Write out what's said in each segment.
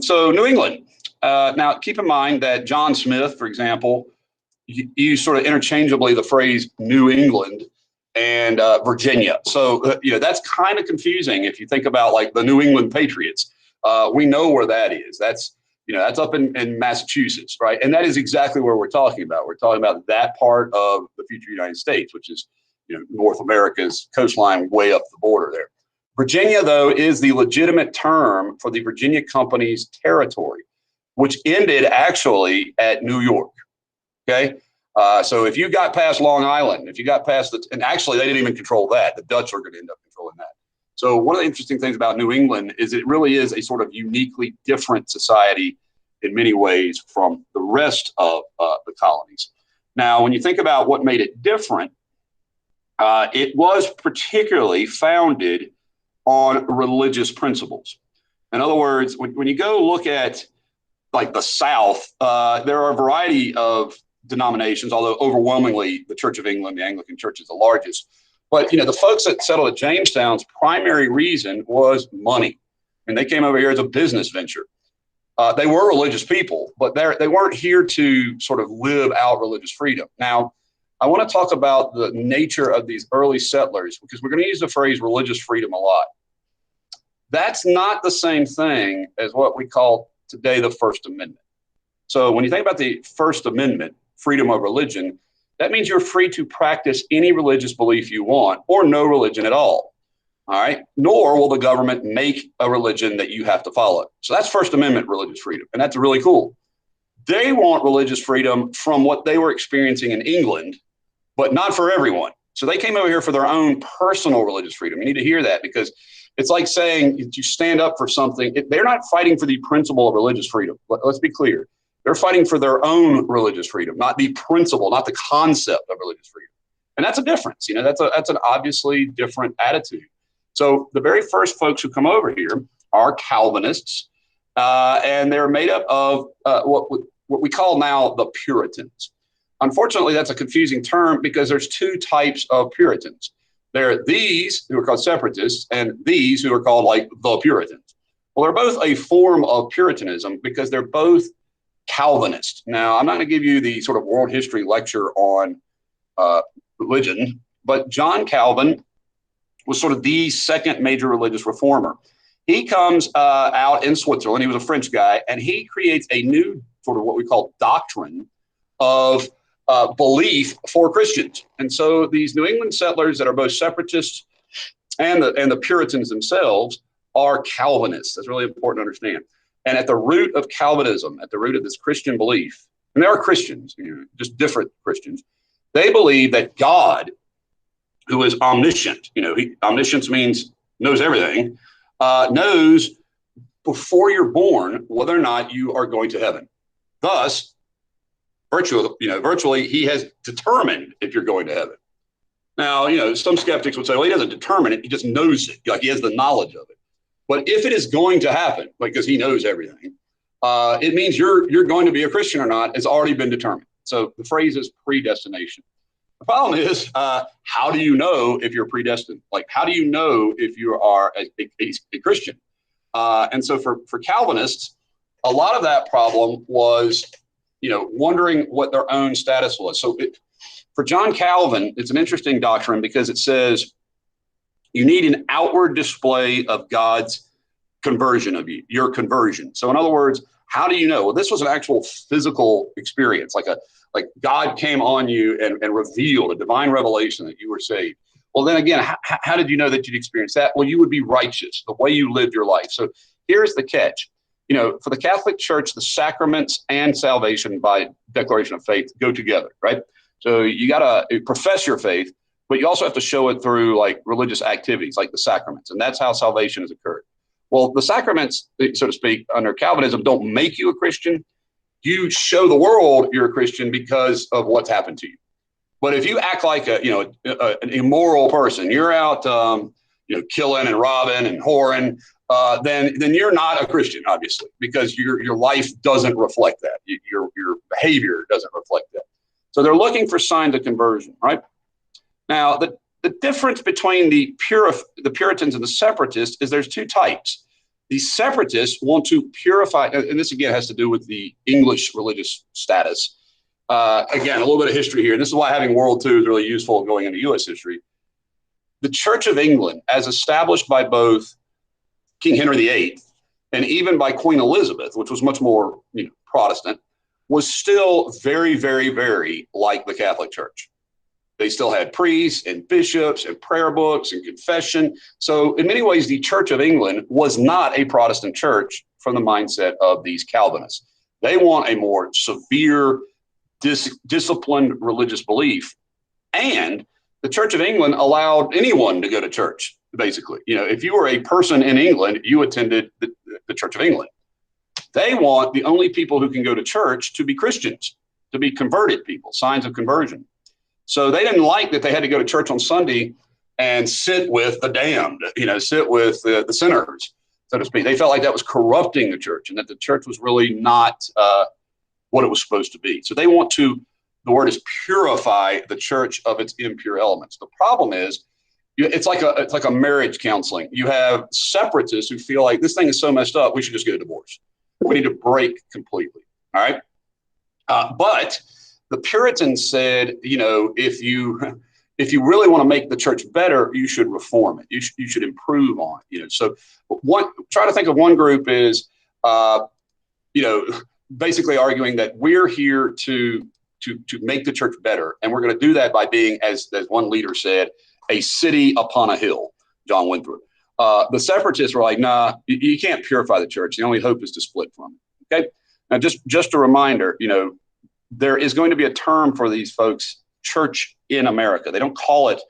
So New England. Now, keep in mind that John Smith, for example, used sort of interchangeably the phrase New England and Virginia. So, that's kind of confusing if you think about like the New England Patriots. We know where that is. That's up in Massachusetts, right? And that is exactly where we're talking about. We're talking about that part of the future United States, which is, North America's coastline way up the border there. Virginia, though, is the legitimate term for the Virginia Company's territory, which ended actually at New York. Okay. So if you got past Long Island, if you got past and actually they didn't even control that. The Dutch are going to end up controlling that. So one of the interesting things about New England is it really is a sort of uniquely different society in many ways from the rest of the colonies. Now, when you think about what made it different, it was particularly founded on religious principles. In other words, when you go look at like the South, there are a variety of denominations, although overwhelmingly the Church of England, the Anglican Church, is the largest. But, the folks that settled at Jamestown's primary reason was money. And they came over here as a business venture. They were religious people, but they weren't here to sort of live out religious freedom. Now, I want to talk about the nature of these early settlers, because we're going to use the phrase religious freedom a lot. That's not the same thing as what we call today the First Amendment. So when you think about the First Amendment, freedom of religion, that means you're free to practice any religious belief you want or no religion at all. All right. Nor will the government make a religion that you have to follow. So that's First Amendment religious freedom. And that's really cool. They want religious freedom from what they were experiencing in England, but not for everyone. So they came over here for their own personal religious freedom. You need to hear that, because it's like saying you stand up for something. They're not fighting for the principle of religious freedom. Let's be clear. They're fighting for their own religious freedom, not the principle, not the concept of religious freedom. And that's a difference. That's an obviously different attitude. So the very first folks who come over here are Calvinists, and they're made up of what we call now the Puritans. Unfortunately, that's a confusing term because there's two types of Puritans. There are these who are called separatists and these who are called like the Puritans. Well, they're both a form of Puritanism because they're both Calvinist. Now, I'm not going to give you the sort of world history lecture on religion, but John Calvin was sort of the second major religious reformer. He comes out in Switzerland. He was a French guy, and he creates a new sort of what we call doctrine of belief for Christians. And so these New England settlers that are both separatists and the Puritans themselves are Calvinists. That's really important to understand. And at the root of Calvinism, at the root of this Christian belief, and there are Christians, just different Christians, they believe that God, who is omniscient, omniscience means knows everything, knows before you're born whether or not you are going to heaven. Thus, virtually, he has determined if you're going to heaven. Now, some skeptics would say, well, he doesn't determine it. He just knows it. Like he has the knowledge of it. But if it is going to happen, because he knows everything, it means you're going to be a Christian or not. It's already been determined. So the phrase is predestination. The problem is, how do you know if you're predestined? Like, how do you know if you are a Christian? And so for Calvinists, a lot of that problem was, wondering what their own status was. So for John Calvin, it's an interesting doctrine because it says you need an outward display of God's conversion of you, your conversion. So in other words, how do you know? Well, this was an actual physical experience, like God came on you and revealed a divine revelation that you were saved. Well, then again, how did you know that you'd experience that? Well, you would be righteous, the way you lived your life. So here's the catch. For the Catholic Church, the sacraments and salvation by declaration of faith go together, right? So you got to profess your faith, but you also have to show it through like religious activities, like the sacraments. And that's how salvation has occurred. Well, the sacraments, so to speak, under Calvinism, don't make you a Christian. You show the world you're a Christian because of what's happened to you. But if you act like an immoral person, you're out, killing and robbing and whoring, then you're not a Christian, obviously, because your life doesn't reflect that. Your behavior doesn't reflect that. So they're looking for signs of conversion, right? Now, the difference between the Puritans and the Separatists is there's two types. These separatists want to purify, and this again has to do with the English religious status. Again, a little bit of history here. And this is why having World II is really useful going into U.S. history. The Church of England, as established by both King Henry VIII and even by Queen Elizabeth, which was much more Protestant, was still very, very, very like the Catholic Church. They still had priests and bishops and prayer books and confession. So in many ways, the Church of England was not a Protestant church from the mindset of these Calvinists. They want a more severe, disciplined religious belief. And the Church of England allowed anyone to go to church, basically. If you were a person in England, you attended the Church of England. They want the only people who can go to church to be Christians, to be converted people, signs of conversion. So they didn't like that they had to go to church on Sunday and sit with the damned, sit with the sinners, so to speak. They felt like that was corrupting the church and that the church was really not what it was supposed to be. So they want to, the word is purify the church of its impure elements. The problem is, it's like a marriage counseling. You have separatists who feel like this thing is so messed up, we should just get a divorce. We need to break completely. All right. But the Puritans said, if you really want to make the church better, you should reform it. You should improve on it. So try to think of one group is, basically arguing that we're here to make the church better. And we're going to do that by being, as one leader said, a city upon a hill, John Winthrop. The separatists were like, nah, you can't purify the church. The only hope is to split from it. Okay. Now, just a reminder, there is going to be a term for these folks, church in America. They don't call it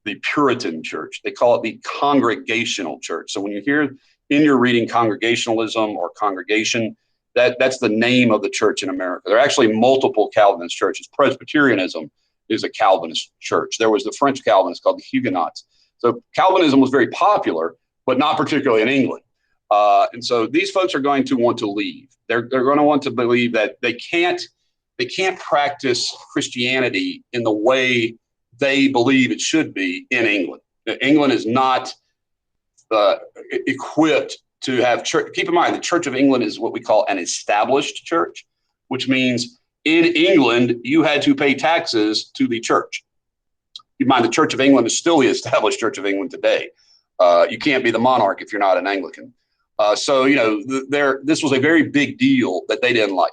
the Puritan church. They call it the congregational church. So when you hear in your reading congregationalism or congregation, that's the name of the church in America. There are actually multiple Calvinist churches. Presbyterianism is a Calvinist church. There was the French Calvinists called the Huguenots. So Calvinism was very popular, but not particularly in England. And so these folks are going to want to leave. They're going to want to believe that they can't practice Christianity in the way they believe it should be in England. England is not equipped to have church. Keep in mind, the Church of England is what we call an established church, which means in England, you had to pay taxes to the church. Keep in mind, the Church of England is still the established Church of England today. You can't be the monarch if you're not an Anglican. So, this was a very big deal that they didn't like.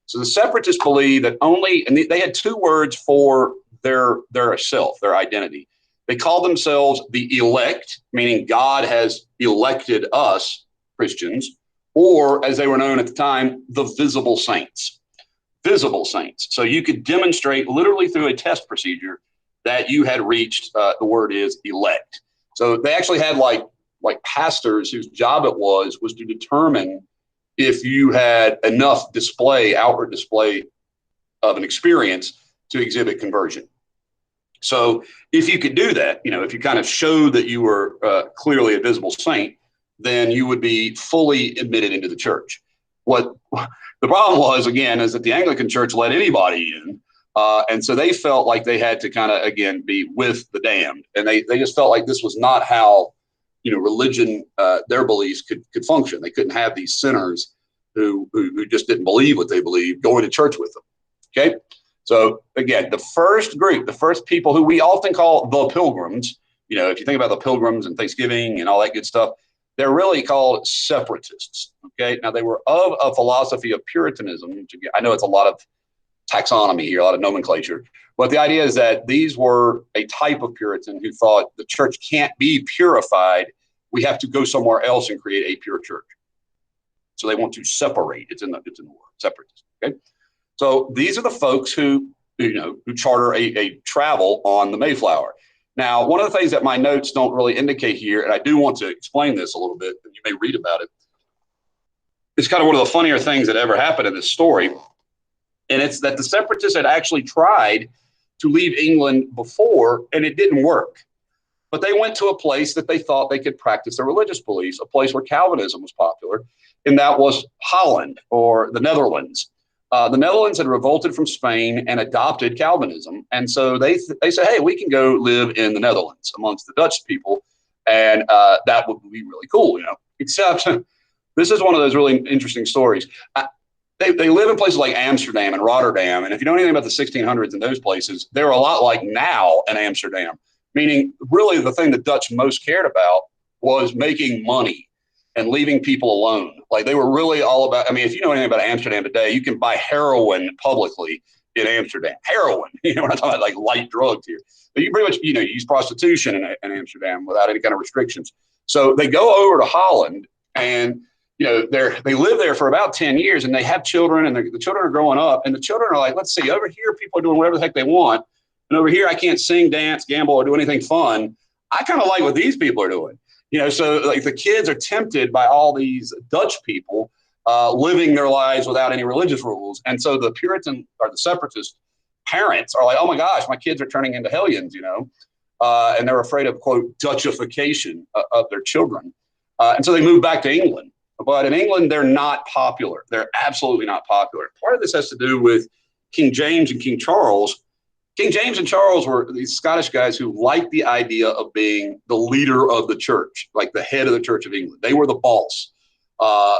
So the separatists believe that and they had two words for their self, their identity. They called themselves the elect, meaning God has elected us, Christians, or as they were known at the time, the visible saints. Visible saints. So you could demonstrate literally through a test procedure that you had reached, the word is elect. So they actually had like pastors whose job it was to determine if you had enough outward display of an experience to exhibit conversion. So if you could do that, if you kind of showed that you were clearly a visible saint, then you would be fully admitted into the church. What the problem was, again, is that the Anglican Church let anybody in. And so they felt like they had to kind of, again, be with the damned. And they just felt like this was not how, religion, their beliefs could function. They couldn't have these sinners who just didn't believe what they believed going to church with them. Okay. So again, the first group, the first people who we often call the Pilgrims, if you think about the Pilgrims and Thanksgiving and all that good stuff, they're really called separatists. Okay. Now they were of a philosophy of Puritanism, which again, I know it's a lot of taxonomy here, a lot of nomenclature, but the idea is that these were a type of Puritan who thought the church can't be purified. We have to go somewhere else and create a pure church. So they want to separate. It's in the word, separatist. Okay. So these are the folks who charter a travel on the Mayflower. Now, one of the things that my notes don't really indicate here, and I do want to explain this a little bit, and you may read about it. It's kind of one of the funnier things that ever happened in this story. And it's that the separatists had actually tried to leave England before, and it didn't work. But they went to a place that they thought they could practice their religious beliefs, a place where Calvinism was popular, and that was Holland or the Netherlands. The Netherlands had revolted from Spain and adopted Calvinism. And so they said, hey, we can go live in the Netherlands amongst the Dutch people. And that would be really cool, Except This is one of those really interesting stories. They live in places like Amsterdam and Rotterdam. And if you know anything about the 1600s in those places, they're a lot like now in Amsterdam, meaning really the thing the Dutch most cared about was making money and leaving people alone. Like they were really all about, I mean, if you know anything about Amsterdam today, you can buy heroin publicly in Amsterdam. Heroin, we're not talking about like light drugs here. But you pretty much, use prostitution in Amsterdam without any kind of restrictions. So they go over to Holland and they live there for about 10 years and they have children and the children are growing up and the children are like, let's see, over here, people are doing whatever the heck they want. And over here, I can't sing, dance, gamble, or do anything fun. I kind of like what these people are doing. So like the kids are tempted by all these Dutch people living their lives without any religious rules. And so the Puritan or the separatist parents are like, oh my gosh, my kids are turning into hellions, and they're afraid of, quote, Dutchification of their children. And so they move back to England. But in England, they're not popular. They're absolutely not popular. Part of this has to do with King James and King Charles. King James and Charles were these Scottish guys who liked the idea of being the leader of the church, like the head of the Church of England. They were the boss.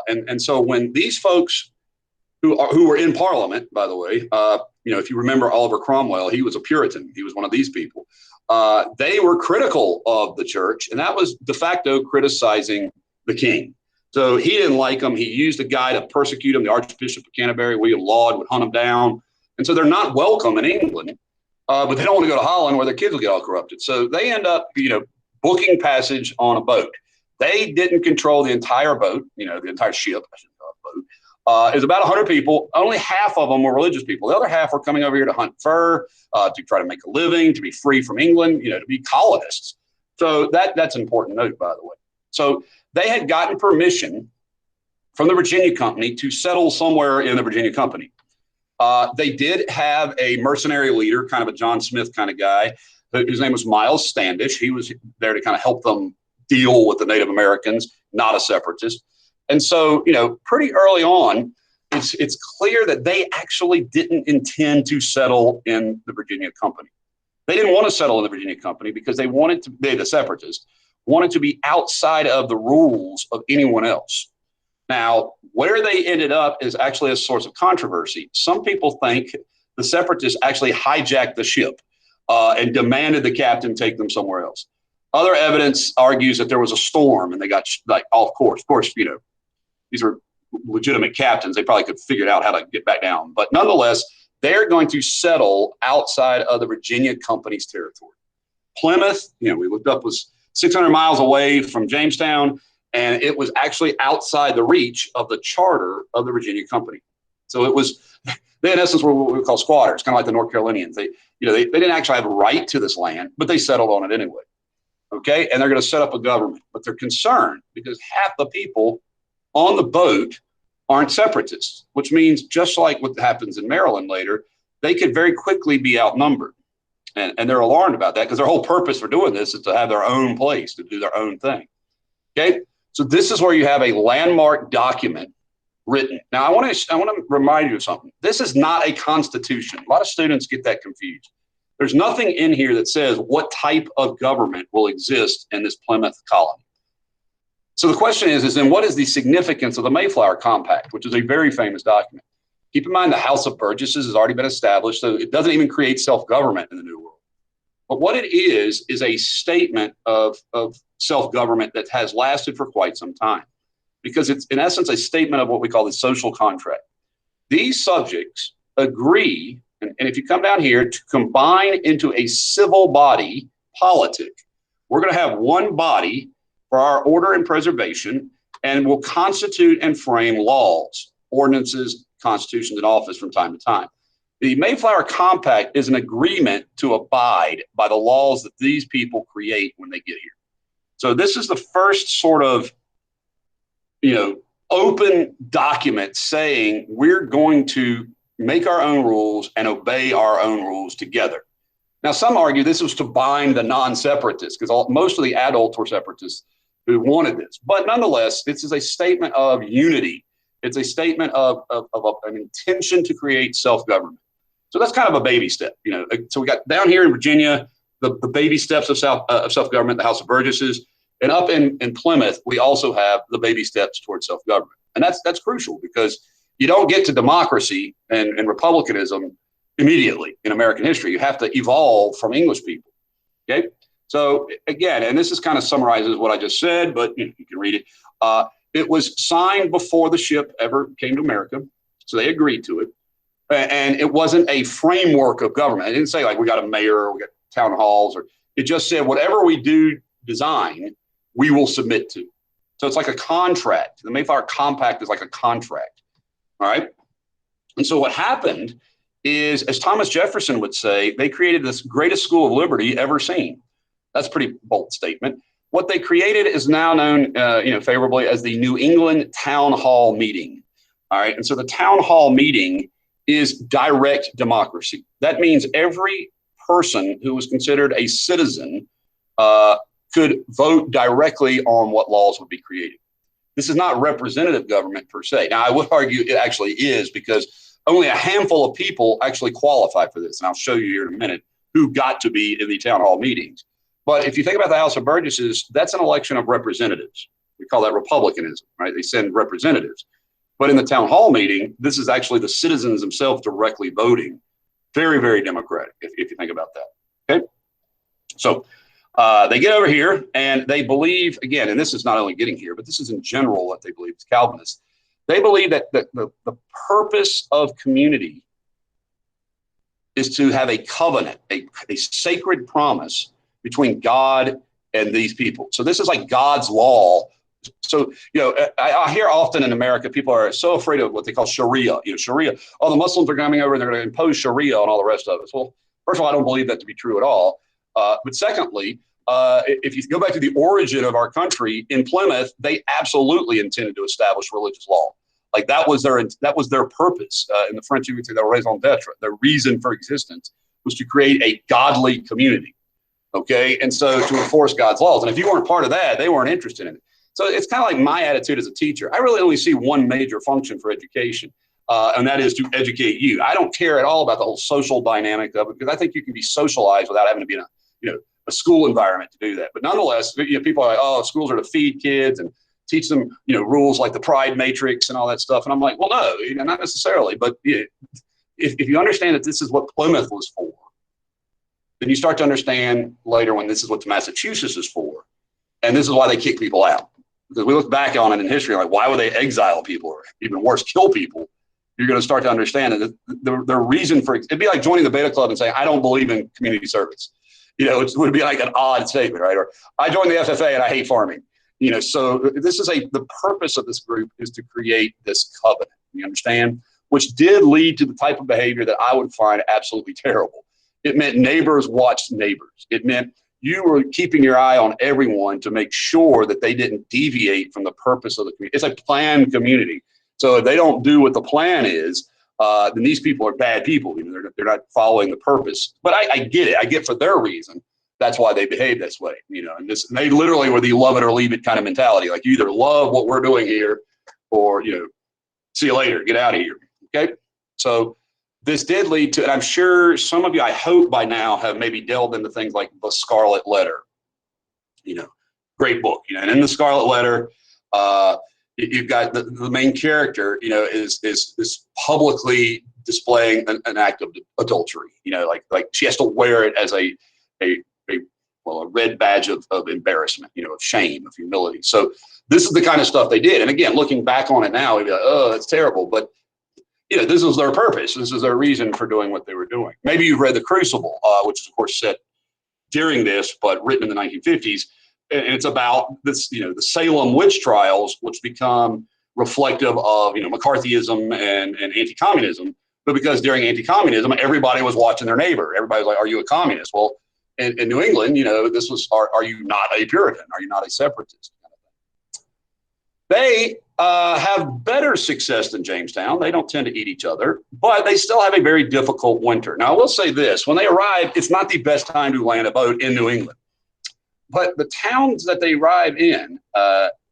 And so when these folks who were in Parliament, by the way, if you remember Oliver Cromwell, he was a Puritan. He was one of these people. They were critical of the church, and that was de facto criticizing the king. So he didn't like them. He used a guy to persecute him. The Archbishop of Canterbury, William Laud, would hunt him down. And so they're not welcome in England, but they don't want to go to Holland where their kids will get all corrupted. So they end up, booking passage on a boat. They didn't control the entire boat, the entire ship. I shouldn't call it boat. It was about 100 people. Only half of them were religious people. The other half were coming over here to hunt fur, to try to make a living, to be free from England, to be colonists. So that's an important note, by the way. So they had gotten permission from the Virginia Company to settle somewhere in the Virginia Company. They did have a mercenary leader, kind of a John Smith kind of guy, whose name was Miles Standish. He was there to kind of help them deal with the Native Americans, not a separatist. And so, pretty early on, it's clear that they actually didn't intend to settle in the Virginia Company. They didn't want to settle in the Virginia Company because they the separatists, wanted to be outside of the rules of anyone else. Now, where they ended up is actually a source of controversy. Some people think the separatists actually hijacked the ship and demanded the captain take them somewhere else. Other evidence argues that there was a storm and they got off course. Of course, these are legitimate captains. They probably could figure out how to get back down. But nonetheless, they're going to settle outside of the Virginia Company's territory. Plymouth, we looked up, was 600 miles away from Jamestown, and it was actually outside the reach of the charter of the Virginia Company. So they in essence were what we call squatters, kind of like the North Carolinians. They didn't actually have a right to this land, but they settled on it anyway. Okay, and they're going to set up a government, but they're concerned because half the people on the boat aren't separatists, which means just like what happens in Maryland later, they could very quickly be outnumbered. And they're alarmed about that because their whole purpose for doing this is to have their own place, to do their own thing. Okay, so this is where you have a landmark document written. Now, I want to remind you of something. This is not a constitution. A lot of students get that confused. There's nothing in here that says what type of government will exist in this Plymouth colony. So the question is then what is the significance of the Mayflower Compact, which is a very famous document? Keep in mind the House of Burgesses has already been established, so it doesn't even create self-government in the New World. But what it is a statement of self-government that has lasted for quite some time, because it's in essence a statement of what we call the social contract. These subjects agree, and if you come down here, to combine into a civil body politic. We're going to have one body for our order and preservation, and will constitute and frame laws, ordinances, constitutions in office from time to time. The Mayflower Compact is an agreement to abide by the laws that these people create when they get here. So this is the first sort of, open document saying we're going to make our own rules and obey our own rules together. Now, some argue this was to bind the non-separatists because most of the adults were separatists who wanted this. But nonetheless, this is a statement of unity. It's a statement of an intention to create self-government. So that's kind of a baby step. So we got down here in Virginia, the baby steps of self-government, the House of Burgesses. And up in Plymouth, we also have the baby steps towards self-government. And that's crucial because you don't get to democracy and republicanism immediately in American history. You have to evolve from English people. Okay. So again, and this is kind of summarizes what I just said, but you can read it. It was signed before the ship ever came to America. So they agreed to it. And it wasn't a framework of government. It didn't say like we got a mayor or we got town halls, or it just said whatever we do design, we will submit to. So it's like a contract. The Mayflower Compact is like a contract. All right. And so what happened is, as Thomas Jefferson would say, they created this greatest school of liberty ever seen. That's a pretty bold statement. What they created is now known, favorably as the New England Town Hall Meeting. All right. And so the Town Hall Meeting is direct democracy. That means every person who was considered a citizen could vote directly on what laws would be created. This is not representative government per se. Now, I would argue it actually is, because only a handful of people actually qualify for this. And I'll show you here in a minute who got to be in the town hall meetings. But if you think about the House of Burgesses, that's an election of representatives. We call that republicanism, right? They send representatives. But in the town hall meeting, this is actually the citizens themselves directly voting. Very, very democratic, if you think about that. Okay. So they get over here and they believe, again, and this is not only getting here, but this is in general what they believe as Calvinists. They believe that the purpose of community is to have a covenant, a sacred promise between God and these people. So this is like God's law. So, I hear often in America, people are so afraid of what they call Sharia. Sharia, oh, the Muslims are coming over and they're going to impose Sharia on all the rest of us. Well, first of all, I don't believe that to be true at all. But secondly, if you go back to the origin of our country in Plymouth, they absolutely intended to establish religious law. Like that was their purpose. In the French, you would say their raison d'etre, their reason for existence was to create a godly community. Okay. And so to enforce God's laws. And if you weren't part of that, they weren't interested in it. So it's kind of like my attitude as a teacher. I really only see one major function for education, and that is to educate you. I don't care at all about the whole social dynamic of it, because I think you can be socialized without having to be in a school environment to do that. But nonetheless, people are like, oh, schools are to feed kids and teach them, rules like the Pride Matrix and all that stuff. And I'm like, well, no, not necessarily. But if you understand that this is what Plymouth was for, then you start to understand later when this is what Massachusetts is for. And this is why they kick people out. Because we look back on it in history, like, why would they exile people, or even worse, kill people? You're going to start to understand that the reason for it'd be like joining the Beta Club and saying, I don't believe in community service. It would be like an odd statement, right? Or I joined the FFA and I hate farming. So this is the purpose of this group is to create this covenant. You understand? Which did lead to the type of behavior that I would find absolutely terrible. It meant neighbors watched neighbors. It meant you were keeping your eye on everyone to make sure that they didn't deviate from the purpose of the community. It's a planned community. So if they don't do what the plan is, then these people are bad people. They're not following the purpose. But I get it. I get for their reason. That's why they behave this way. And they literally were the love it or leave it kind of mentality. Like, you either love what we're doing here, or see you later, get out of here. Okay. So this did lead to, and I'm sure some of you, I hope by now, have maybe delved into things like The Scarlet Letter. Great book. And in The Scarlet Letter, you've got the main character, is publicly displaying an act of adultery. Like she has to wear it as a red badge of embarrassment, of shame, of humility. So this is the kind of stuff they did. And again, looking back on it now, we'd be like, oh, that's terrible. But this was their purpose. This is their reason for doing what they were doing. Maybe you've read The Crucible, which is, of course, set during this, but written in the 1950s. And it's about this, the Salem witch trials, which become reflective of, McCarthyism and anti-communism. But because during anti-communism, everybody was watching their neighbor. Everybody was like, are you a communist? Well, in New England, this was, are you not a Puritan? Are you not a separatist? They have better success than Jamestown. They don't tend to eat each other, but they still have a very difficult winter. Now, I will say this. When they arrive, it's not the best time to land a boat in New England. But the towns that they arrive in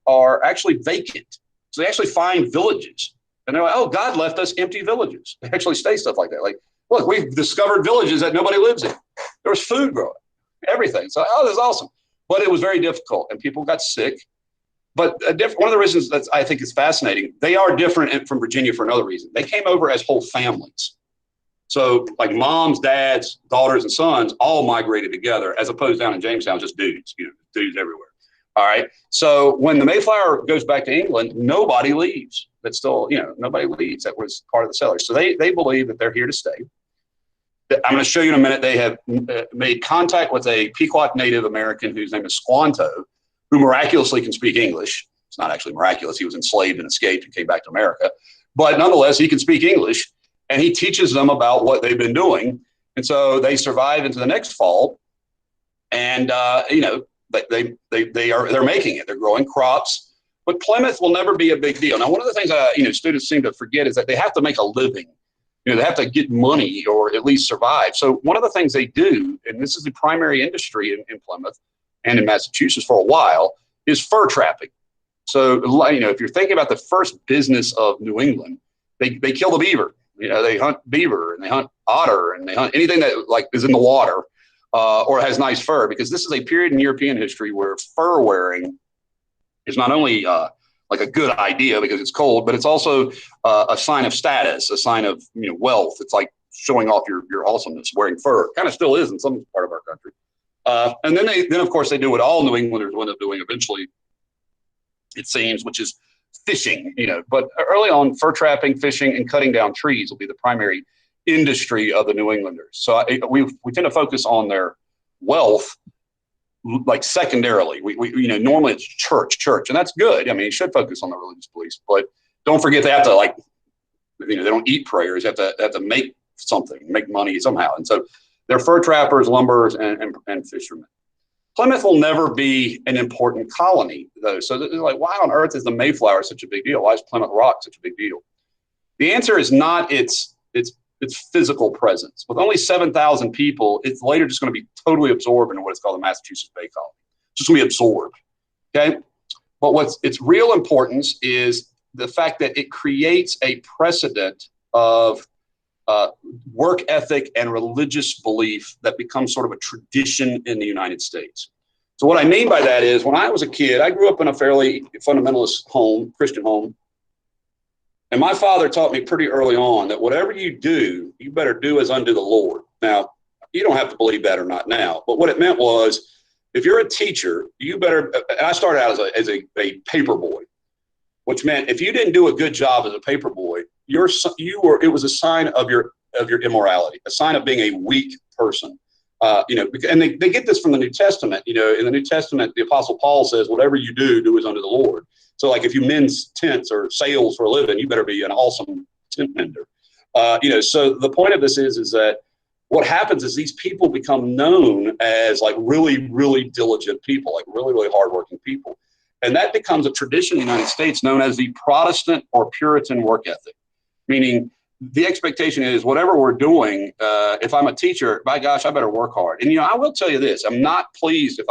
are actually vacant. So they actually find villages. And they're like, oh, God left us empty villages. They actually say stuff like that. Like, look, we've discovered villages that nobody lives in. There was food growing, everything. So, oh, this is awesome. but it was very difficult and people got sick. But one of the reasons that I think is fascinating, they are different from Virginia for another reason. They came over as whole families. So like moms, dads, daughters, and sons all migrated together, as opposed down in Jamestown, just dudes, dudes everywhere. All right. So when the Mayflower goes back to England, nobody leaves. That's still, nobody leaves. That was part of the settlers. So they believe that they're here to stay. I'm going to show you in a minute. They have made contact with a Pequot Native American whose name is Squanto, who miraculously can speak English. It's not actually miraculous. He was enslaved and escaped and came back to America. But nonetheless, he can speak English, and he teaches them about what they've been doing. And so they survive into the next fall. And, they're making it. They're growing crops. But Plymouth will never be a big deal. Now, one of the things students seem to forget is that they have to make a living. They have to get money or at least survive. So one of the things they do, and this is the primary industry in Plymouth and in Massachusetts for a while, is fur trapping. So, if you're thinking about the first business of New England, they kill the beaver. They hunt beaver and they hunt otter and they hunt anything that is in the water or has nice fur, because this is a period in European history where fur wearing is not only a good idea because it's cold, but it's also a sign of status, a sign of wealth. It's like showing off your awesomeness wearing fur. Kind of still is in some part of our country. And then of course they do what all New Englanders end up doing eventually, it seems, which is fishing. But early on, fur trapping, fishing, and cutting down trees will be the primary industry of the New Englanders. So we tend to focus on their wealth secondarily. We normally it's church, and that's good. I mean, you should focus on the religious beliefs, but don't forget they have to they don't eat prayers. They have to make something, make money somehow. And so they're fur trappers, lumberers, and fishermen. Plymouth will never be an important colony, though. So they're like, why on earth is the Mayflower such a big deal? Why is Plymouth Rock such a big deal? The answer is not its physical presence. With only 7,000 people, it's later just going to be totally absorbed into what is called the Massachusetts Bay Colony. It's just going to be absorbed. Okay. But its real importance is the fact that it creates a precedent of work ethic and religious belief that becomes sort of a tradition in the United States. So what I mean by that is, when I was a kid, I grew up in a fairly fundamentalist home, Christian home. And my father taught me pretty early on that whatever you do, you better do as unto the Lord. Now, you don't have to believe that or not now, but what it meant was, if you're a teacher, you better, and I started out as a paper boy, which meant if you didn't do a good job as a paper boy, it was a sign of your immorality, a sign of being a weak person. And they get this from the New Testament. In the New Testament, the Apostle Paul says, whatever you do as unto the Lord. So if you mend tents or sails for a living, you better be an awesome tent mender. So the point of this is that what happens is these people become known as really, really diligent people, really, really hardworking people. And that becomes a tradition in the United States known as the Protestant or Puritan work ethic, meaning the expectation is whatever we're doing, if I'm a teacher, by gosh, I better work hard. And, I will tell you this, I'm not pleased if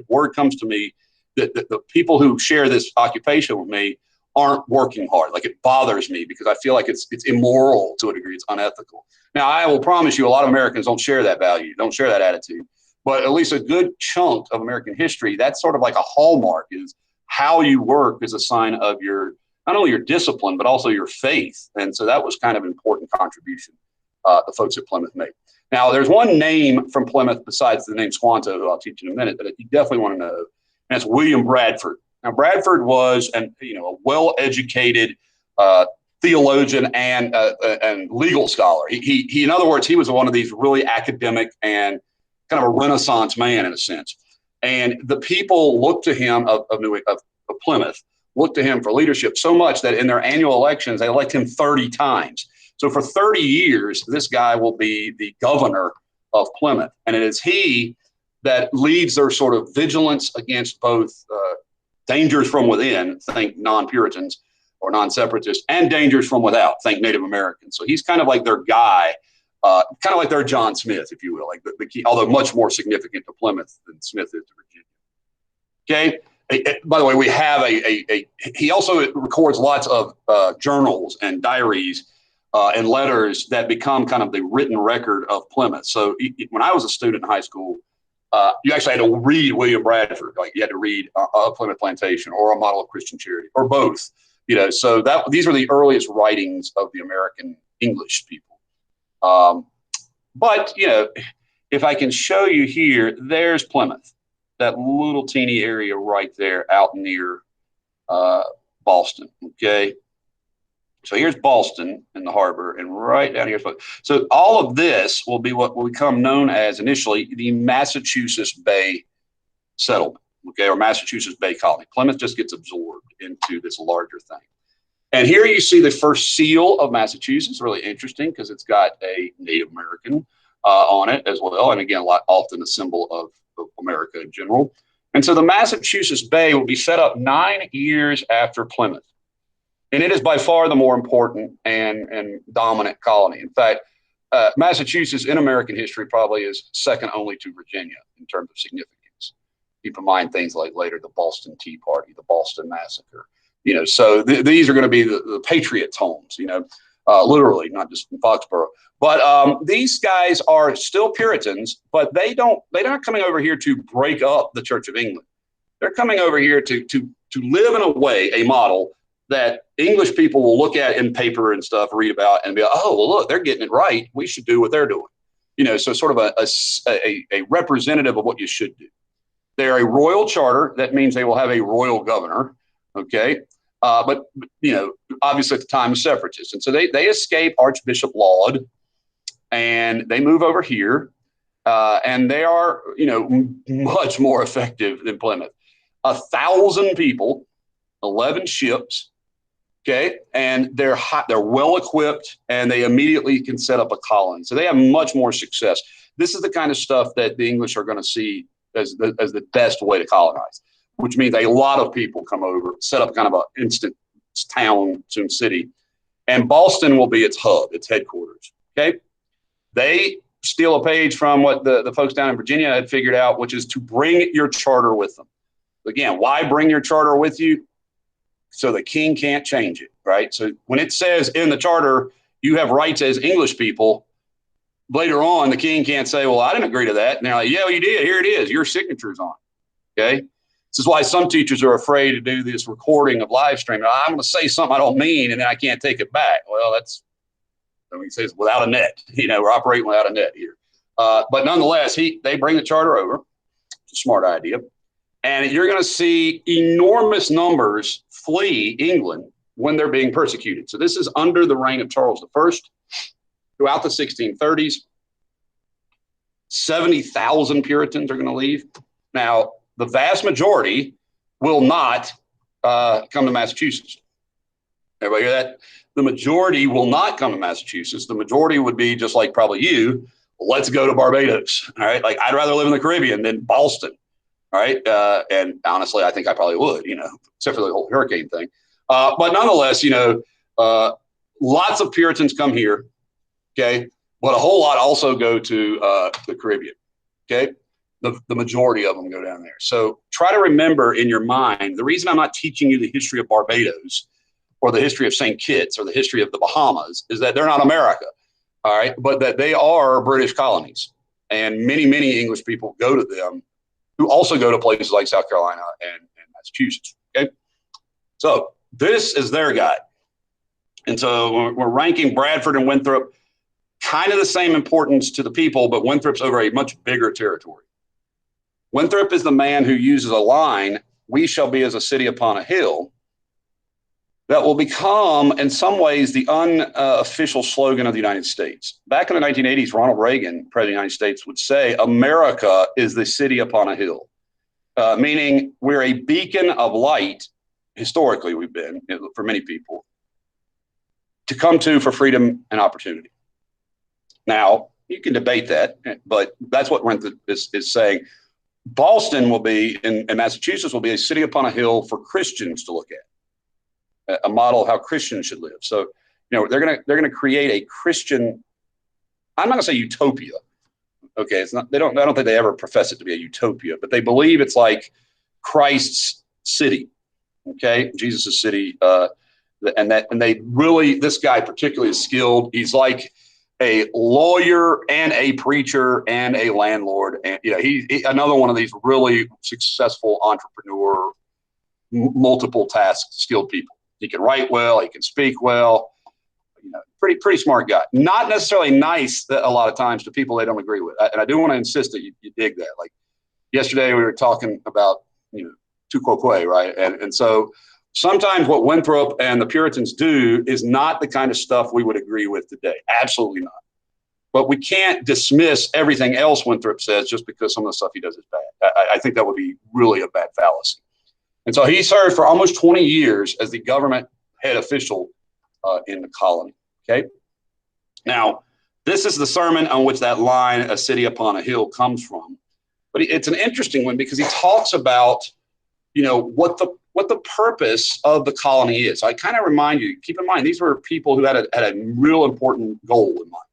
word comes to me that the people who share this occupation with me aren't working hard. It bothers me because I feel like it's immoral to a degree. It's unethical. Now, I will promise you a lot of Americans don't share that value, don't share that attitude. But at least a good chunk of American history, that's sort of like a hallmark, is how you work is a sign of not only your discipline, but also your faith. And so that was kind of an important contribution the folks at Plymouth made. Now, there's one name from Plymouth besides the name Squanto, who I'll teach you in a minute, that you definitely want to know, and that's William Bradford. Now, Bradford was a well-educated theologian and legal scholar. He, in other words, he was one of these really academic and kind of a Renaissance man in a sense. And the people looked to him of Plymouth, looked to him for leadership so much that in their annual elections, they elect him 30 times. So for 30 years, this guy will be the governor of Plymouth. And it is he that leads their sort of vigilance against both dangers from within, think non-Puritans or non-separatists, and dangers from without, think Native Americans. So he's kind of like their guy, kind of like their John Smith, if you will, the key, although much more significant to Plymouth than Smith is to Virginia. Okay. By the way, we have he also records lots of journals and diaries and letters that become kind of the written record of Plymouth. So when I was a student in high school, You actually had to read William Bradford, like you had to read Plymouth Plantation or A Model of Christian Charity or both. So these are the earliest writings of the American English people. But if I can show you here, there's Plymouth, that little teeny area right there out near Boston. Okay. So here's Boston in the harbor, and right down here. So all of this will be what will become known as initially the Massachusetts Bay Settlement, okay, or Massachusetts Bay Colony. Plymouth just gets absorbed into this larger thing. And here you see the first seal of Massachusetts, really interesting because it's got a Native American on it as well. And again, often a symbol of America in general. And so the Massachusetts Bay will be set up 9 years after Plymouth. And it is by far the more important and dominant colony. In fact, Massachusetts in American history probably is second only to Virginia in terms of significance. Keep in mind things like later the Boston Tea Party, the Boston Massacre. So these are going to be the patriots' homes, literally, not just in Foxborough. But these guys are still Puritans, but they're not coming over here to break up the Church of England. They're coming over here to live in a way, a model that English people will look at in paper and stuff, read about, and be like, oh, well, look, they're getting it right. We should do what they're doing. So sort of a representative of what you should do. They're a royal charter. That means they will have a royal governor. Okay. But obviously at the time of separatists. And so they escape Archbishop Laud and they move over here. And they are, much more effective than Plymouth. 1,000 people, 11 ships. Okay. And they're well equipped and they immediately can set up a colony. So they have much more success. This is the kind of stuff that the English are going to see as the best way to colonize, which means a lot of people come over, set up kind of an instant town, soon city. And Boston will be its hub, its headquarters. Okay. They steal a page from what the folks down in Virginia had figured out, which is to bring your charter with them. Again, why bring your charter with you? So the king can't change it, right? So when it says in the charter, you have rights as English people, later on, the king can't say, well, I didn't agree to that. And they're like, yeah, well, you did. Here it is. Your signature's on it. Okay. This is why some teachers are afraid to do this recording of live streaming. I'm going to say something I don't mean, and then I can't take it back. Well, he says without a net. We're operating without a net here. But nonetheless, they bring the charter over. It's a smart idea. And you're going to see enormous numbers flee England when they're being persecuted. So this is under the reign of Charles I. Throughout the 1630s, 70,000 Puritans are going to leave. Now, the vast majority will not come to Massachusetts. Everybody hear that? The majority will not come to Massachusetts. The majority would be just like probably you. Let's go to Barbados. All right. Like I'd rather live in the Caribbean than Boston. All right. And honestly, I think I probably would, except for the whole hurricane thing. But nonetheless, lots of Puritans come here. Okay. But a whole lot also go to the Caribbean. Okay. The majority of them go down there. So try to remember in your mind, the reason I'm not teaching you the history of Barbados or the history of St. Kitts or the history of the Bahamas is that they're not America. All right. But that they are British colonies. And many, many English people go to them who also go to places like South Carolina and Massachusetts. Okay. So this is their guide. And so we're ranking Bradford and Winthrop kind of the same importance to the people, but Winthrop's over a much bigger territory. Winthrop is the man who uses a line, "We shall be as a city upon a hill," that will become, in some ways, the unofficial slogan of the United States. Back in the 1980s, Ronald Reagan, President of the United States, would say, "America is the city upon a hill," meaning we're a beacon of light. Historically, we've been, for many people, to come to for freedom and opportunity. Now, you can debate that, but that's what Winthrop is saying. Boston will be, and Massachusetts will be, a city upon a hill for Christians to look at, a model of how Christians should live. So, they're gonna create a Christian. I'm not gonna say utopia. Okay, it's not. I don't think they ever profess it to be a utopia, but they believe it's like Christ's city. Okay, Jesus' city, and they really, this guy particularly is skilled. He's like a lawyer and a preacher and a landlord. And, he another one of these really successful entrepreneur, multiple task skilled people. He can write well. He can speak well. Pretty smart guy. Not necessarily nice a lot of times to people they don't agree with. And I do want to insist that you dig that. Like yesterday, we were talking about, tu quoque, right? And so sometimes what Winthrop and the Puritans do is not the kind of stuff we would agree with today. Absolutely not. But we can't dismiss everything else Winthrop says just because some of the stuff he does is bad. I think that would be really a bad fallacy. And so he served for almost 20 years as the government head official in the colony. Okay. Now, this is the sermon on which that line, "a city upon a hill," comes from. But it's an interesting one because he talks about, what the purpose of the colony is. So I kind of remind you, keep in mind, these were people who had a real important goal in mind.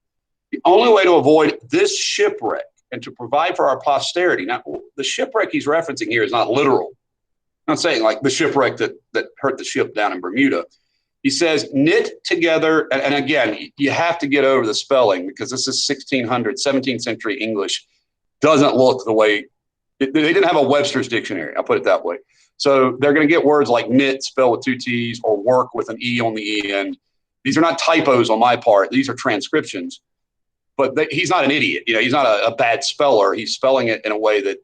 The only way to avoid this shipwreck and to provide for our posterity. Now, the shipwreck he's referencing here is not literal. I'm not saying like the shipwreck that hurt the ship down in Bermuda. He says, knit together, and again, you have to get over the spelling because this is 1600, 17th century English. Doesn't look the way, they didn't have a Webster's dictionary, I'll put it that way. So they're going to get words like knit spelled with 2 T's or work with an E on the end. These are not typos on my part. These are transcriptions. But he's not an idiot. He's not a bad speller. He's spelling it in a way that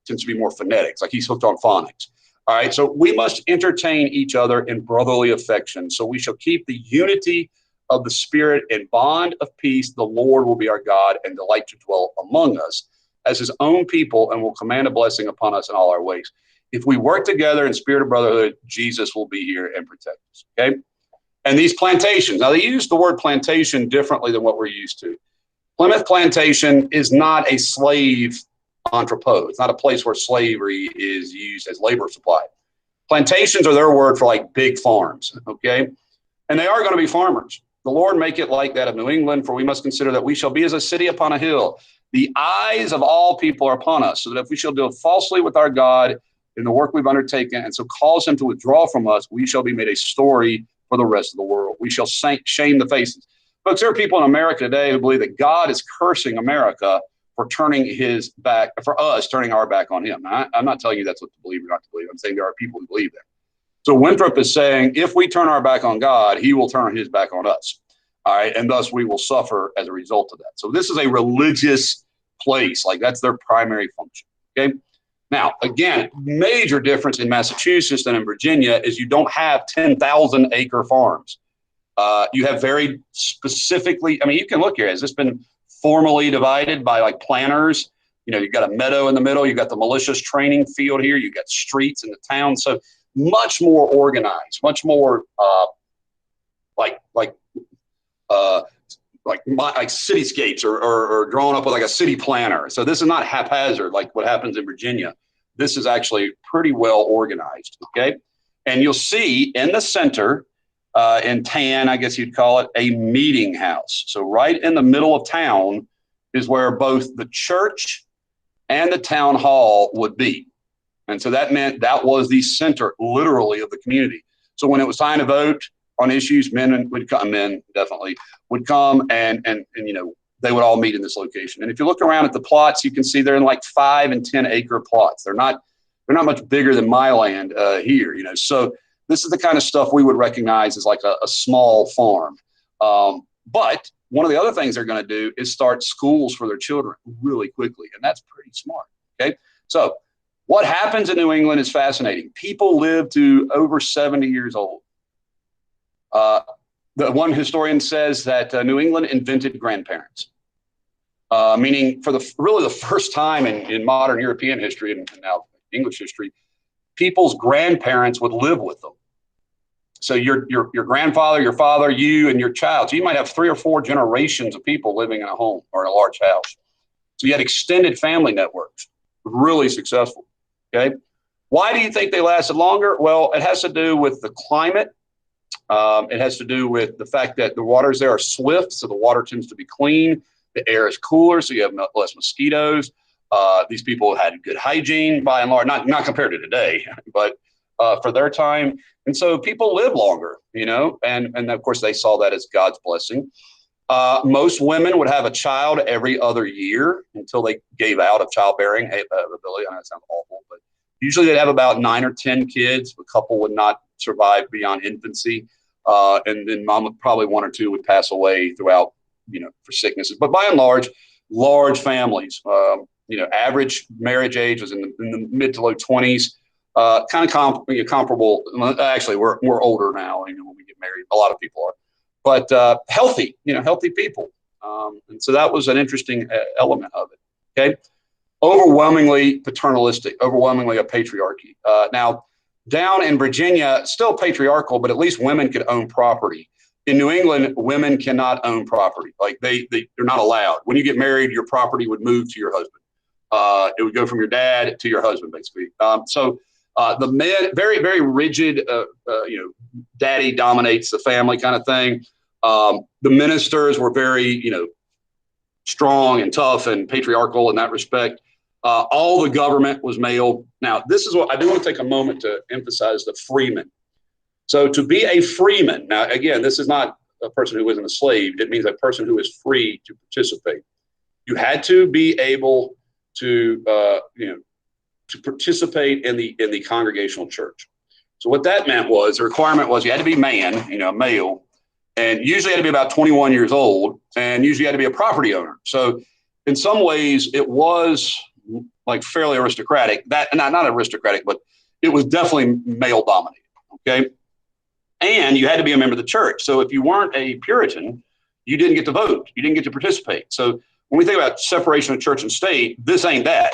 tends to be more phonetics, like he's hooked on phonics. All right, so we must entertain each other in brotherly affection. So we shall keep the unity of the Spirit in bond of peace. The Lord will be our God and delight to dwell among us as his own people and will command a blessing upon us in all our ways. If we work together in spirit of brotherhood, Jesus will be here and protect us. Okay, and these plantations. Now they use the word plantation differently than what we're used to. Plymouth Plantation is not a slave entrepot. It's not a place where slavery is used as labor supply. Plantations are their word for like big farms, okay? And they are going to be farmers. The Lord make it like that of New England, for we must consider that we shall be as a city upon a hill. The eyes of all people are upon us, so that if we shall deal falsely with our God in the work we've undertaken, and so cause him to withdraw from us, we shall be made a story for the rest of the world. We shall shame the faces. Folks, there are people in America today who believe that God is cursing America for turning his back, for us turning our back on him. Now, I'm not telling you that's what to believe or not to believe. I'm saying there are people who believe that. So Winthrop is saying, if we turn our back on God, he will turn his back on us. All right. And thus we will suffer as a result of that. So this is a religious place. Like that's their primary function. Okay. Now, again, major difference in Massachusetts than in Virginia is you don't have 10,000 acre farms. You have very specifically, you can look here. Has this been formally divided by like planners? You've got a meadow in the middle. You've got the militia's training field here. You've got streets in the town. So much more organized, much more like cityscapes or drawn up with like a city planner. So this is not haphazard like what happens in Virginia. This is actually pretty well organized. Okay. And you'll see in the center, in tan, I guess you'd call it, a meeting house. So right in the middle of town is where both the church and the town hall would be. And so that meant that was the center, literally, of the community. So when it was time to vote on issues, men would come and they would all meet in this location. And if you look around at the plots, you can see they're in like 5 and 10 acre plots. They're not much bigger than my land here, So this is the kind of stuff we would recognize as like a small farm. But one of the other things they're going to do is start schools for their children really quickly. And that's pretty smart. Okay. So what happens in New England is fascinating. People live to over 70 years old. The one historian says that New England invented grandparents, meaning for the first time in modern European history and now English history, people's grandparents would live with them. So your grandfather, your father, you, and your child. So you might have 3 or 4 generations of people living in a home or in a large house. So you had extended family networks, really successful. Okay. Why do you think they lasted longer? Well, it has to do with the climate. It has to do with the fact that the waters there are swift, so the water tends to be clean. The air is cooler, so you have less mosquitoes. These people had good hygiene by and large, not compared to today, but for their time. And so people live longer, and of course they saw that as God's blessing. Most women would have a child every other year until they gave out of childbearing ability. I know that sounds awful, but usually they'd have about 9 or 10 kids. A couple would not survive beyond infancy. And then probably 1 or 2 would pass away throughout, for sicknesses. But by and large families. Average marriage age was in the mid to low 20s. Kind of comparable. Actually, we're older now. When we get married, a lot of people are, but healthy. Healthy people. And so that was an interesting element of it. Okay, overwhelmingly paternalistic, overwhelmingly a patriarchy. Now, down in Virginia, still patriarchal, but at least women could own property. In New England, women cannot own property. Like they're not allowed. When you get married, your property would move to your husband. It would go from your dad to your husband, basically. So the men, very, very rigid, daddy dominates the family kind of thing. The ministers were very, strong and tough and patriarchal in that respect. All the government was male. Now, this is what I do want to take a moment to emphasize: the freeman. So to be a freeman, now, again, this is not a person who wasn't a slave. It means a person who is free to participate. You had to be able to, to participate in the congregational church. So what that meant was the requirement was you had to be male, and usually had to be about 21 years old, and usually had to be a property owner. So in some ways it was like fairly aristocratic. That not aristocratic, but it was definitely male dominated. Okay. And you had to be a member of the church. So if you weren't a Puritan, you didn't get to vote. You didn't get to participate. So when we think about separation of church and state, this ain't that,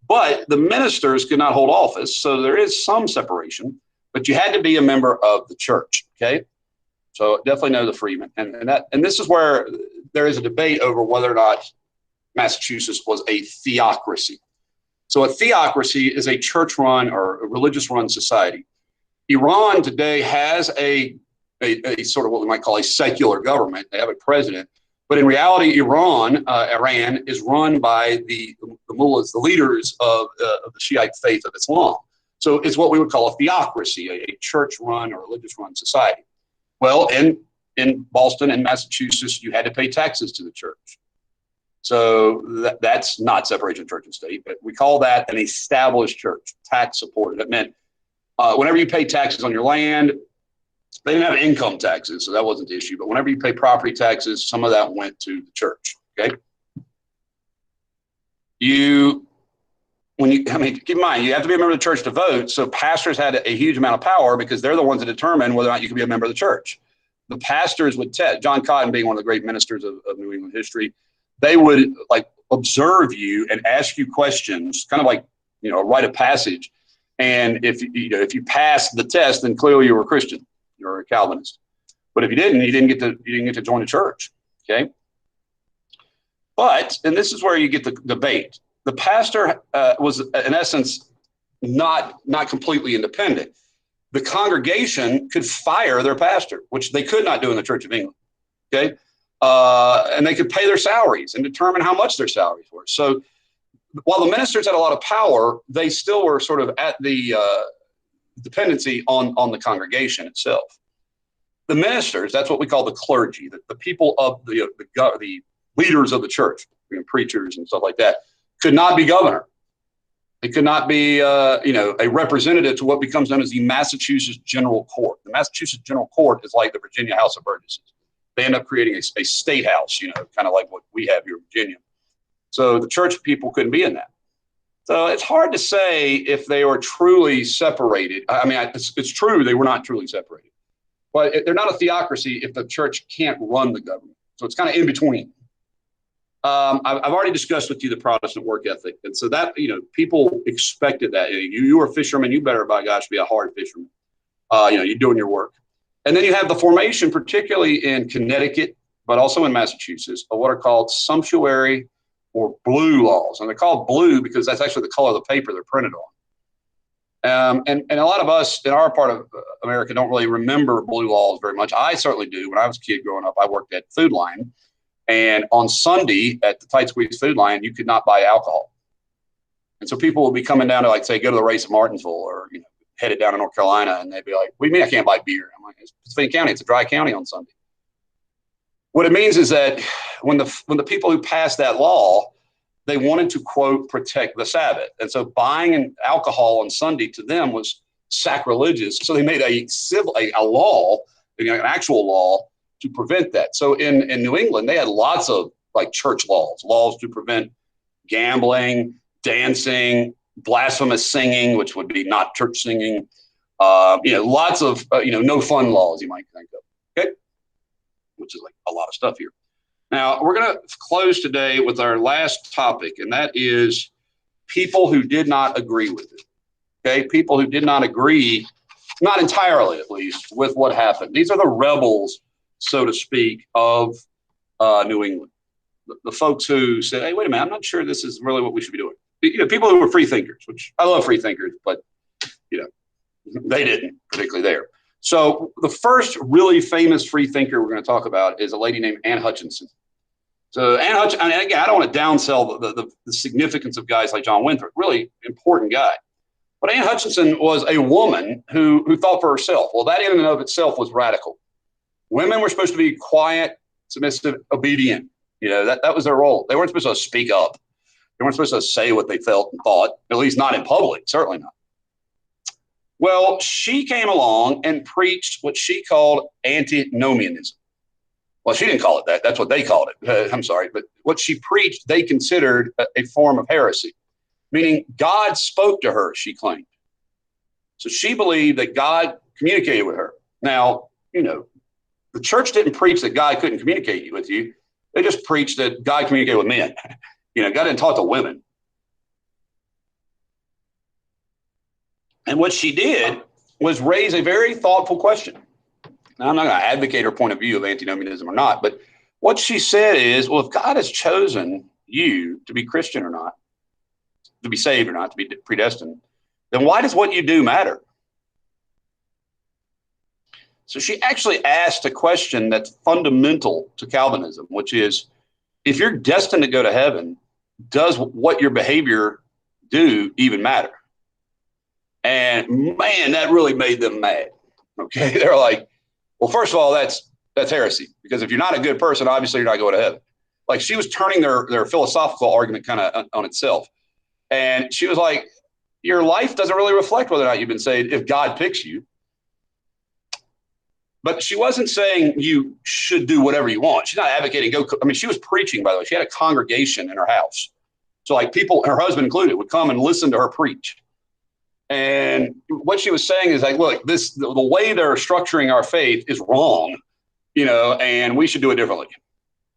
but the ministers could not hold office. So there is some separation, but you had to be a member of the church. Okay. So definitely know the freeman. And this is where there is a debate over whether or not Massachusetts was a theocracy. So a theocracy is a church run or a religious run society. Iran today has a sort of what we might call a secular government. They have a president, but in reality, Iran is run by the mullahs, the leaders of the Shiite faith of Islam. So it's what we would call a theocracy, a church-run or religious-run society. Well, in Boston and Massachusetts, you had to pay taxes to the church. So that's not separation of church and state, but we call that an established church, tax-supported. That meant whenever you pay taxes on your land, they didn't have income taxes, so that wasn't the issue. But whenever you pay property taxes, some of that went to the church. Okay. Keep in mind, you have to be a member of the church to vote. So pastors had a huge amount of power because they're the ones that determine whether or not you can be a member of the church. The pastors would John Cotton being one of the great ministers of New England history, they would observe you and ask you questions, kind of like, a rite of passage. And if you passed the test, then clearly you were a Christian, you're a Calvinist. But if you didn't, you didn't get to join the church. Okay. But, and this is where you get the debate. The pastor was, in essence, not completely independent. The congregation could fire their pastor, which they could not do in the Church of England. Okay. And they could pay their salaries and determine how much their salaries were. So while the ministers had a lot of power, they still were sort of at the dependency on the congregation itself. The ministers, that's what we call the clergy, the people of the leaders of the church, preachers and stuff like that, could not be governor. It could not be, a representative to what becomes known as the Massachusetts General Court. The Massachusetts General Court is like the Virginia House of Burgesses. They end up creating a state house, kind of like what we have here in Virginia. So the church people couldn't be in that. So it's hard to say if they were truly separated. I mean, it's true they were not truly separated, but they're not a theocracy if the church can't run the government. So it's kind of in between. I've already discussed with you the Protestant work ethic. And so that, people expected that. You were a fisherman, you better, by gosh, be a hard fisherman. You're doing your work. And then you have the formation, particularly in Connecticut, but also in Massachusetts, of what are called sumptuary or blue laws. And they're called blue because that's actually the color of the paper they're printed on. And a lot of us in our part of America don't really remember blue laws very much. I certainly do. When I was a kid growing up, I worked at Food Line. And on Sunday at the Tight Squeeze Food Line, you could not buy alcohol. And so people would be coming down to, say, go to the race at Martinsville or, headed down to North Carolina. And they'd be like, what do you mean I can't buy beer? I'm like, it's Pennsylvania County. It's a dry county on Sunday. What it means is that when the people who passed that law, they wanted to, quote, protect the Sabbath. And so buying alcohol on Sunday to them was sacrilegious. So they made a law, an actual law to prevent that. So in New England, they had lots of like church laws to prevent gambling, dancing, blasphemous singing, which would be not church singing, lots of, no fun laws you might think of, okay? Which is like a lot of stuff here. Now, we're going to close today with our last topic, and that is people who did not agree with it, okay? People who did not agree, not entirely at least, with what happened. These are the rebels, so to speak, of New England. The folks who said, hey, wait a minute, I'm not sure this is really what we should be doing. People who were free thinkers, which I love free thinkers, but, they didn't, particularly there. So the first really famous free thinker we're going to talk about is a lady named Anne Hutchinson. So Anne Hutchinson, and again, I don't want to downsell the significance of guys like John Winthrop, really important guy. But Anne Hutchinson was a woman who thought for herself. Well, that in and of itself was radical. Women were supposed to be quiet, submissive, obedient. That was their role. They weren't supposed to speak up. They weren't supposed to say what they felt and thought, at least not in public, certainly not. Well, she came along and preached what she called antinomianism. Well, she didn't call it that. That's what they called it. I'm sorry. But what she preached, they considered a form of heresy, meaning God spoke to her, she claimed. So she believed that God communicated with her. Now, the church didn't preach that God couldn't communicate with you. They just preached that God communicated with men. God didn't talk to women. And what she did was raise a very thoughtful question. Now, I'm not going to advocate her point of view of antinomianism or not, but what she said is, well, if God has chosen you to be Christian or not, to be saved or not, to be predestined, then why does what you do matter? So she actually asked a question that's fundamental to Calvinism, which is, if you're destined to go to heaven, does what your behavior do even matter? And man, that really made them mad. Okay, they're like, well, first of all, that's heresy, because if you're not a good person, obviously you're not going to heaven. Like, she was turning their philosophical argument kind of on itself. And she was like, your life doesn't really reflect whether or not you've been saved if God picks you. But she wasn't saying you should do whatever you want. She's not advocating she was preaching, by the way. She had a congregation in her house. So like people, her husband included, would come and listen to her preach. And what she was saying is like, look, the way they're structuring our faith is wrong, and we should do it differently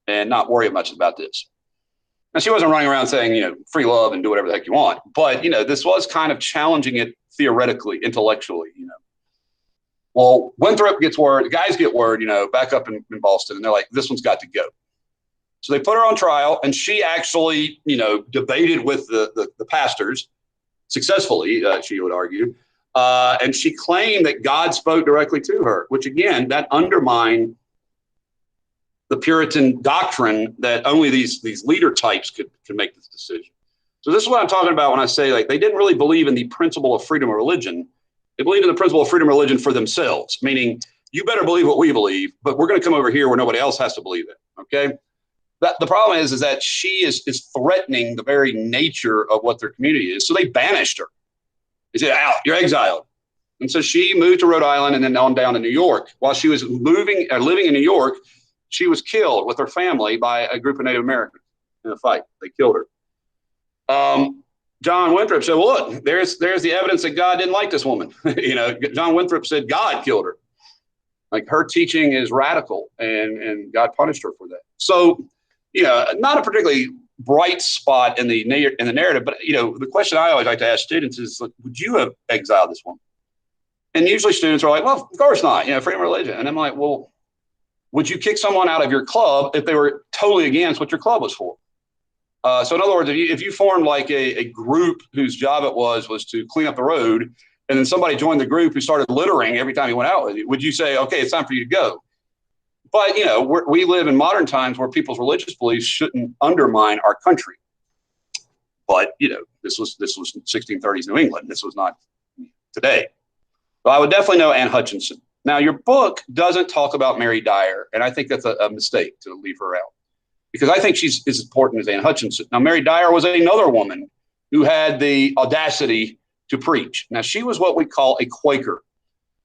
and not worry much about this. Now, she wasn't running around saying, free love and do whatever the heck you want. But, this was kind of challenging it theoretically, intellectually, Well, Winthrop gets word, the guys get word, back up in Boston, and they're like, this one's got to go. So they put her on trial, and she actually, debated with the pastors successfully, she would argue. And she claimed that God spoke directly to her, which again, that undermined the Puritan doctrine that only these leader types could make this decision. So this is what I'm talking about when I say, like, they didn't really believe in the principle of freedom of religion. They believed in the principle of freedom of religion for themselves, meaning you better believe what we believe, but we're going to come over here where nobody else has to believe it. Okay. The problem is that she is threatening the very nature of what their community is. So they banished her. They said, out, you're exiled. And so she moved to Rhode Island and then on down to New York. While she was living in New York, she was killed with her family by a group of Native Americans in a fight. They killed her. John Winthrop said, well, look, there's the evidence that God didn't like this woman. John Winthrop said God killed her. Like, her teaching is radical, and God punished her for that. So, not a particularly bright spot in the narrative, but, the question I always like to ask students is, like, would you have exiled this woman? And usually students are like, well, of course not, freedom of religion. And I'm like, well, would you kick someone out of your club if they were totally against what your club was for? So in other words, if you formed like a group whose job it was to clean up the road, and then somebody joined the group who started littering every time he went out with you, would you say, okay, it's time for you to go? But, we live in modern times where people's religious beliefs shouldn't undermine our country. But, this was 1630s New England. This was not today. So I would definitely know Anne Hutchinson. Now, your book doesn't talk about Mary Dyer, and I think that's a mistake to leave her out, because I think she's as important as Anne Hutchinson. Now, Mary Dyer was another woman who had the audacity to preach. Now, she was what we call a Quaker.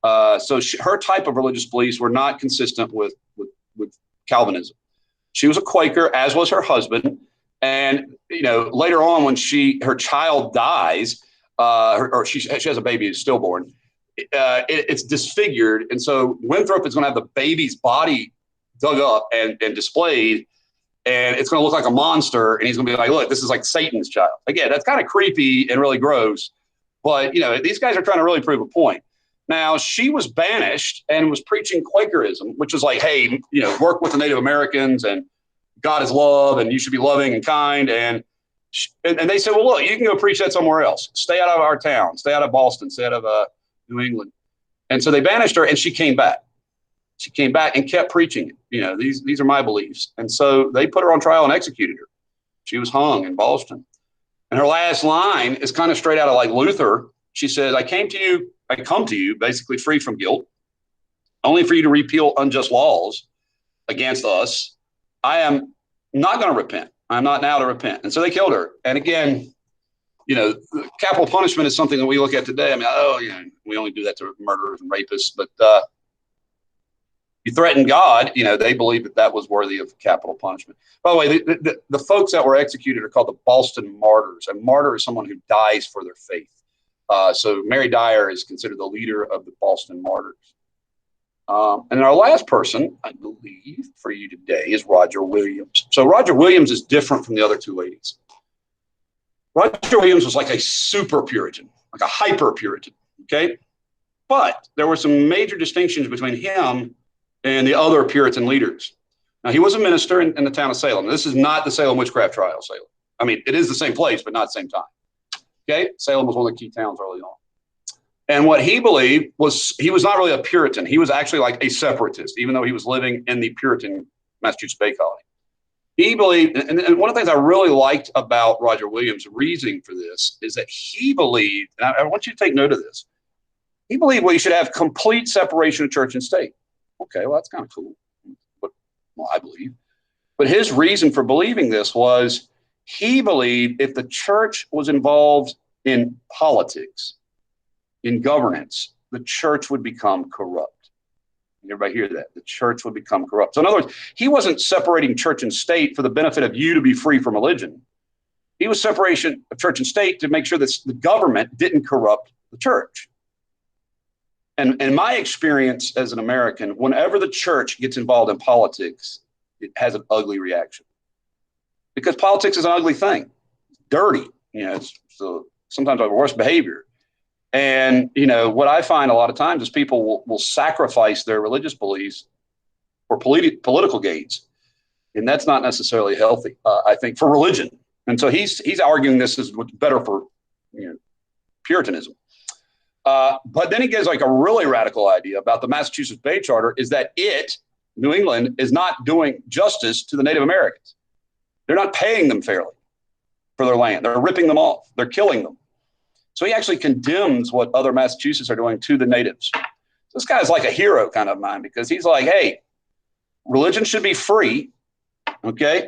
Her type of religious beliefs were not consistent with Calvinism. She was a Quaker, as was her husband. And, later on when her child dies, or she has a baby who's stillborn, it's disfigured. And so Winthrop is going to have the baby's body dug up and displayed, and it's going to look like a monster. And he's going to be like, look, this is like Satan's child. Again, that's kind of creepy and really gross. But, these guys are trying to really prove a point. Now, she was banished and was preaching Quakerism, which is like, hey, work with the Native Americans, and God is love, and you should be loving and kind. And they said, well, look, you can go preach that somewhere else. Stay out of our town. Stay out of Boston. Stay out of New England. And so they banished her, and she came back. She came back and kept preaching it. These are my beliefs. And so they put her on trial and executed her. She was hung in Boston. And her last line is kind of straight out of like Luther. She says, I come to you basically free from guilt, only for you to repeal unjust laws against us. I am not going to repent. I'm not now to repent. And so they killed her. And again, capital punishment is something that we look at today. I mean, we only do that to murderers and rapists, but you threaten God, they believe that was worthy of capital punishment. By the way, the folks that were executed are called the Boston Martyrs. A martyr is someone who dies for their faith. So Mary Dyer is considered the leader of the Boston Martyrs. And our last person, I believe, for you today is Roger Williams. So Roger Williams is different from the other two ladies. Roger Williams was like a super Puritan, like a hyper Puritan, okay? But there were some major distinctions between him and the other Puritan leaders. Now, he was a minister in the town of Salem. This is not the Salem witchcraft trial, Salem. I mean, it is the same place, but not at the same time. Okay? Salem was one of the key towns early on. And what he believed was he was not really a Puritan. He was actually like a separatist, even though he was living in the Puritan Massachusetts Bay Colony. He believed, and one of the things I really liked about Roger Williams' reasoning for this is that he believed, and I want you to take note of this, he believed we should have complete separation of church and state. Okay, well, that's kind of cool. Well, I believe. But his reason for believing this was he believed if the church was involved in politics, in governance, the church would become corrupt. Everybody hear that? The church would become corrupt. So in other words, he wasn't separating church and state for the benefit of you to be free from religion. He was separation of church and state to make sure that the government didn't corrupt the church. And in my experience as an American, whenever the church gets involved in politics, it has an ugly reaction. Because politics is an ugly thing. It's dirty. So sometimes our worst behavior. And, what I find a lot of times is people will sacrifice their religious beliefs for political gains. And that's not necessarily healthy, I think, for religion. And so he's arguing this is what's better for Puritanism. But then he gives like a really radical idea about the Massachusetts Bay Charter is that New England, is not doing justice to the Native Americans. They're not paying them fairly for their land. They're ripping them off. They're killing them. So he actually condemns what other Massachusetts are doing to the natives. This guy's like a hero kind of mine because he's like, hey, religion should be free, okay?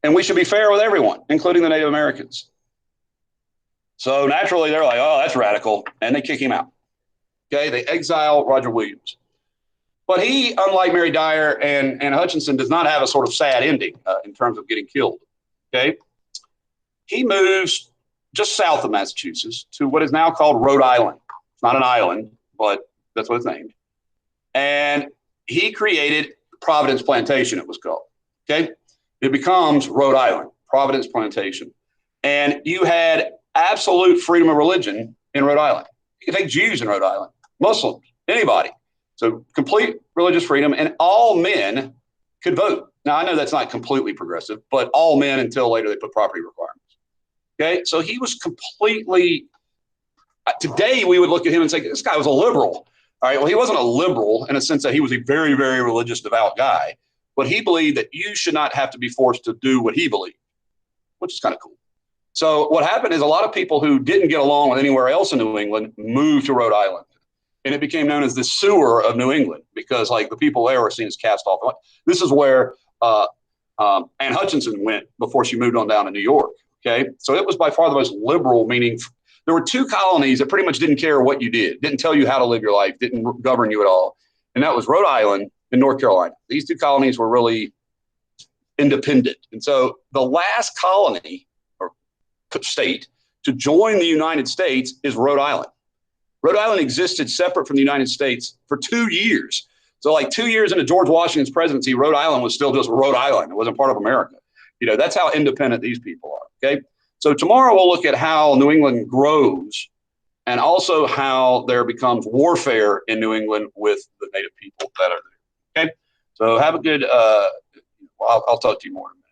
And we should be fair with everyone, including the Native Americans. So naturally, they're like, oh, that's radical. And they kick him out. Okay, they exile Roger Williams. But he, unlike Mary Dyer and Hutchinson, does not have a sort of sad ending in terms of getting killed. Okay, he moves just south of Massachusetts to what is now called Rhode Island. It's not an island, but that's what it's named. And he created Providence Plantation, it was called. Okay, it becomes Rhode Island, Providence Plantation. And you had absolute freedom of religion in Rhode Island. You could take Jews in Rhode Island, Muslims, anybody. So complete religious freedom, and all men could vote. Now, I know that's not completely progressive, but all men until later they put property requirements. Okay, so he was completely, today we would look at him and say, this guy was a liberal. All right, well, he wasn't a liberal in a sense that he was a very, very religious, devout guy, but he believed that you should not have to be forced to do what he believed, which is kind of cool. So what happened is a lot of people who didn't get along with anywhere else in New England moved to Rhode Island. and it became known as the sewer of New England because like the people there were seen as cast off. This is where Anne Hutchinson went before she moved on down to New York. Okay, so it was by far the most liberal, meaning there were two colonies that pretty much didn't care what you did, didn't tell you how to live your life, didn't govern you at all, and that was Rhode Island and North Carolina. These two colonies were really independent, and so the last colony or state to join the United States is Rhode Island. Rhode Island existed separate from the United States for 2 years. So like 2 years into George Washington's presidency, Rhode Island was still just Rhode Island. It wasn't part of America. You know, that's how independent these people are. Okay. So tomorrow we'll look at how New England grows and also how there becomes warfare in New England with the native people that are there. Okay. So have a good, I'll talk to you more in a minute.